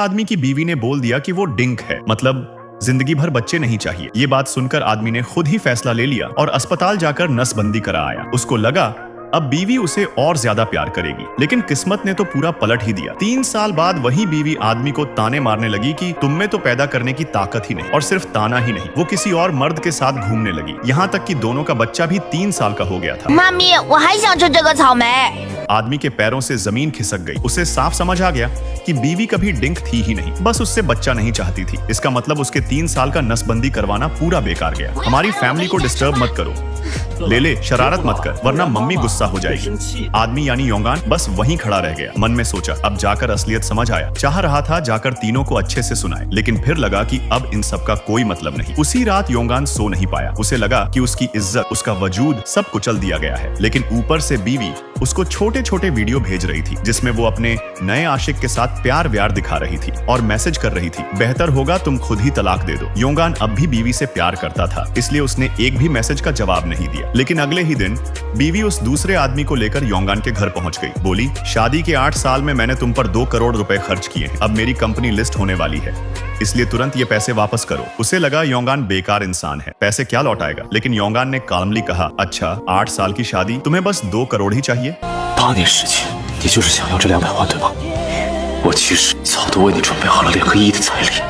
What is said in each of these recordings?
आदमी की बीवी ने बोल दिया कि वो डिंक है, मतलब जिंदगी भर बच्चे नहीं चाहिए। ये बात सुनकर आदमी ने खुद ही फैसला ले लिया और अस्पताल जाकर नसबंदी करा आया। उसको लगा अब बीवी उसे और ज्यादा प्यार करेगी, लेकिन किस्मत ने तो पूरा पलट ही दिया। 3 साल बाद वही बीवी आदमी को ताने मारने लगी कि तुम में तो पैदा करने की ताकत ही नहीं, और सिर्फ ताना ही नहीं, वो किसी और मर्द के साथ घूमने लगी। यहाँ तक कि दोनों का बच्चा भी 3 साल का हो गया था। मामी, 我还想吃这个草莓。 आदमी के पैरों से जमीन खिसक गई। उसे साफ समझ आ गया कि बीवी कभी डिंक थी ही नहीं, बस उससे बच्चा नहीं चाहती थी। इसका मतलब उसके 3 साल का नसबंदी करवाना पूरा बेकार गया। हमारी फैमिली को डिस्टर्ब मत करो, ले शरारत मत कर, वरना मम्मी गुस्सा हो जाएगी। आदमी यानी योंगान बस वहीं खड़ा रह गया। मन में सोचा अब जाकर असलियत समझ आया। चाह रहा था जाकर तीनों को अच्छे से सुनाए, लेकिन फिर लगा कि अब इन सब का कोई मतलब नहीं। उसी रात योंगान सो नहीं पाया। उसे लगा कि उसकी इज्जत, उसका वजूद सब कुचल दिया गया है। लेकिन ऊपर से बीवी उसको छोटे छोटे वीडियो भेज रही थी, जिसमें वो अपने नए आशिक के साथ प्यार व्यार दिखा रही थी और मैसेज कर रही थी, बेहतर होगा तुम खुद ही तलाक दे दो। योंगान अब भी बीवी से प्यार करता था, इसलिए उसने एक भी मैसेज का जवाब नहीं दिया। लेकिन अगले ही दिन बीवी उस दूसरे आदमी को लेकर योंगान के घर पहुंच गई। बोली, शादी के 8 साल में मैंने तुम पर 2 करोड़ रुपए खर्च किए हैं। अब मेरी कंपनी लिस्ट होने वाली है, इसलिए तुरंत ये पैसे वापस करो। उसे लगा योंगान बेकार इंसान है, पैसे क्या लौटाएगा। लेकिन योंगान ने काल्मली कहा, अच्छा 8 साल की शादी, तुम्हें बस 2 करोड़ ही चाहिए। 8年时间，你就是想要这200万，对吗？我其实早都为你准备好了2个亿的彩礼，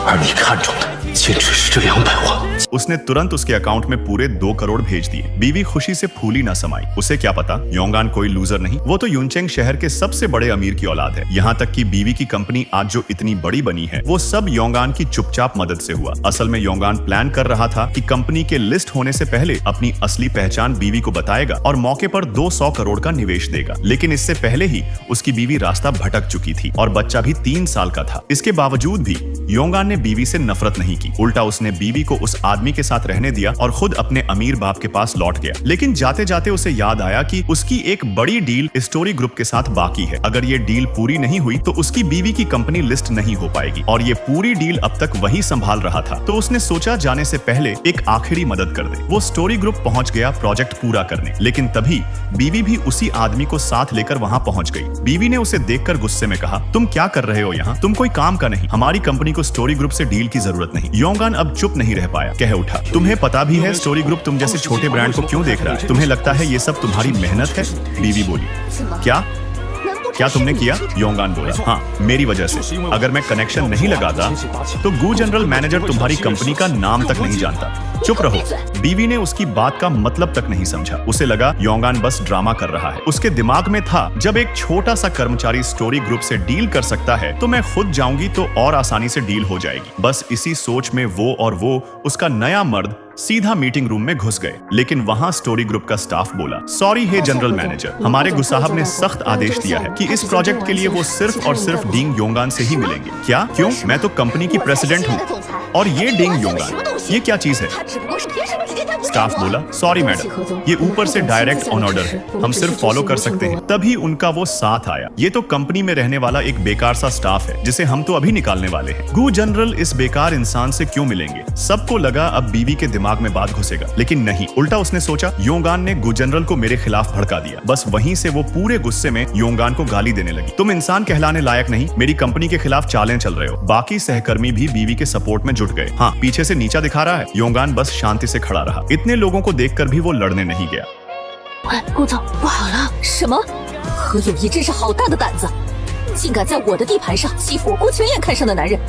而你看中的竟只是这200万。 उसने तुरंत उसके अकाउंट में पूरे 2 करोड़ भेज दिए। बीवी खुशी से फूली ना समाई। उसे क्या पता योंगान कोई लूजर नहीं, वो तो यूनचेंग शहर के सबसे बड़े अमीर की औलाद है। यहाँ तक कि बीवी की कंपनी आज जो इतनी बड़ी बनी है, वो सब योंगान की चुपचाप मदद से हुआ। असल में योंगान प्लान कर रहा था कि कंपनी के लिस्ट होने से पहले अपनी असली पहचान बीवी को बताएगा और मौके पर 200 करोड़ का निवेश देगा। लेकिन इससे पहले ही उसकी बीवी रास्ता भटक चुकी थी और बच्चा भी 3 साल का था। इसके बावजूद भी योंगान ने बीवी से नफरत नहीं की, उल्टा उसने बीवी को उस आदमी के साथ रहने दिया और खुद अपने अमीर बाप के पास लौट गया। लेकिन जाते जाते उसे याद आया कि उसकी एक बड़ी डील स्टोरी ग्रुप के साथ बाकी है। अगर ये डील पूरी नहीं हुई तो उसकी बीवी की कंपनी लिस्ट नहीं हो पाएगी, और ये पूरी डील अब तक वही संभाल रहा था। तो उसने सोचा जाने से पहले एक आखिरी मदद कर दे। वो स्टोरी ग्रुप पहुंच गया प्रोजेक्ट पूरा करने, लेकिन तभी बीवी भी उसी आदमी को साथ लेकर वहां पहुंच गई। बीवी ने उसे देखकर गुस्से में कहा, तुम क्या कर रहे हो यहाँ? तुम कोई काम का नहीं, हमारी कंपनी को स्टोरी ग्रुप से डील की जरूरत नहीं। योंगान अब चुप नहीं रह पाया, कह उठा, तुम्हें पता भी है स्टोरी ग्रुप तुम जैसे छोटे ब्रांड को क्यों देख रहा है? तुम्हें लगता है ये सब तुम्हारी मेहनत है? बीवी बोली, क्या तुमने किया? योंगान बोला, हाँ मेरी वजह से। अगर मैं कनेक्शन नहीं लगाता तो गू जनरल मैनेजर तुम्हारी कंपनी का नाम तक नहीं जानता। चुप रहो। बीवी ने उसकी बात का मतलब तक नहीं समझा। उसे लगा योंगान बस ड्रामा कर रहा है। उसके दिमाग में था, जब एक छोटा सा कर्मचारी स्टोरी ग्रुप से डील कर सकता है तो मैं खुद जाऊंगी तो और आसानी से डील हो जाएगी। बस इसी सोच में वो उसका नया मर्द सीधा मीटिंग रूम में घुस गए। लेकिन वहां स्टोरी ग्रुप का स्टाफ बोला, सॉरी हे जनरल मैनेजर, हमारे गु साहब ने सख्त आदेश दिया है कि इस प्रोजेक्ट के लिए वो सिर्फ और सिर्फ डिंग योंगान से ही मिलेंगे। क्या? क्यों? मैं तो कंपनी की प्रेसिडेंट हूँ, और ये डिंग योंगान, ये क्या चीज है? स्टाफ बोला, सॉरी मैडम, ये ऊपर से डायरेक्ट ऑन ऑर्डर है, हम सिर्फ फॉलो कर सकते हैं। तभी उनका वो साथ आया। ये तो कंपनी में रहने वाला एक बेकार सा स्टाफ है, जिसे हम तो अभी निकालने वाले हैं। गु जनरल इस बेकार इंसान से क्यों मिलेंगे? सबको लगा अब बीवी के दिमाग में बात घुसेगा, लेकिन नहीं। उल्टा उसने सोचा, योंगान ने गु जनरल को मेरे खिलाफ भड़का दिया। बस वहीं से वो पूरे गुस्से में योंगान को गाली देने लगी। तुम इंसान कहलाने लायक नहीं, मेरी कंपनी के खिलाफ चालें चल रहे हो। बाकी सहकर्मी भी बीवी के सपोर्ट में जुट गए। हाँ, पीछे से नीचा दिखा रहा है। योंगान बस शांति से खड़ा रहा। इतने लोगों को देखकर भी वो लड़ने नहीं गया। 顾总，不好了！什么？何有一真是好大的胆子，竟敢在我的地盘上欺负我顾全燕看上的男人！